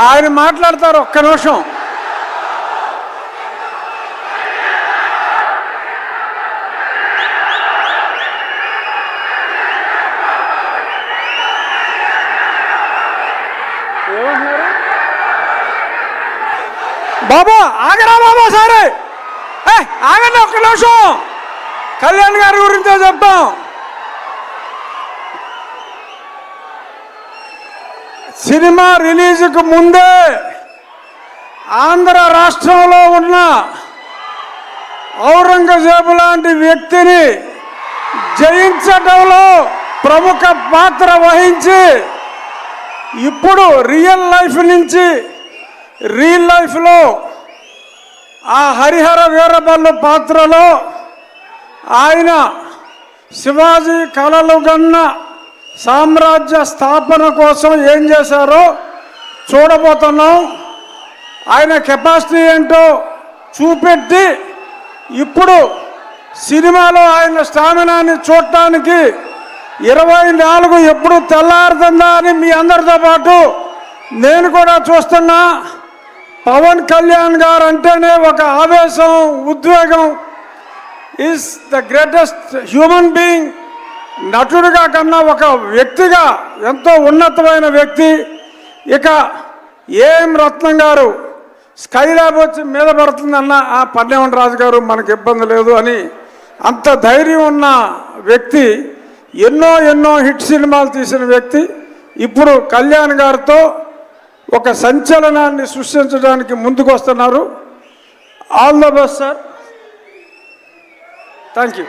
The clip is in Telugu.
ఆయన మాట్లాడతారు, ఒక్క నిమిషం. బాబా ఆగరా బాబా, సరే ఆగండి ఒక్క నిమిషం. కళ్యాణ్ గారి గురించో చెప్తాం. సినిమా రిలీజ్కు ముందే ఆంధ్ర రాష్ట్రంలో ఉన్న ఔరంగజేబు లాంటి వ్యక్తిని జయించడంలో ప్రముఖ పాత్ర వహించి ఇప్పుడు రియల్ లైఫ్ నుంచి రియల్ లైఫ్లో ఆ హరిహర వీరబల్లు పాత్రలో ఆయన శివాజీ కలలు గన్న సామ్రాజ్య స్థాపన కోసం ఏం చేశారో చూడబోతున్నాం. ఆయన కెపాసిటీ ఏంటో చూపెట్టి ఇప్పుడు సినిమాలో ఆయన స్టామినాని చూడటానికి 24 ఎప్పుడు తెల్లారుతుందా అని మీ అందరితో పాటు నేను కూడా చూస్తున్నా. పవన్ కళ్యాణ్ గారు అంటేనే ఒక ఆవేశం, ఉద్వేగం. Is the greatest human being. నటుడిగా కన్నా ఒక వ్యక్తిగా ఎంతో ఉన్నతమైన వ్యక్తి. ఇక ఏం రత్నం గారు స్కైలాబ్ వచ్చి మీద పడుతుందన్న ఆ పన్నెవన్ రాజు గారు మనకు ఇబ్బంది లేదు అని అంత ధైర్యం ఉన్న వ్యక్తి. ఎన్నో హిట్ సినిమాలు తీసిన వ్యక్తి. ఇప్పుడు కళ్యాణ్ గారితో ఒక సంచలనాన్ని సృష్టించడానికి ముందుకు వస్తున్నారు. All the best sir. Thank you.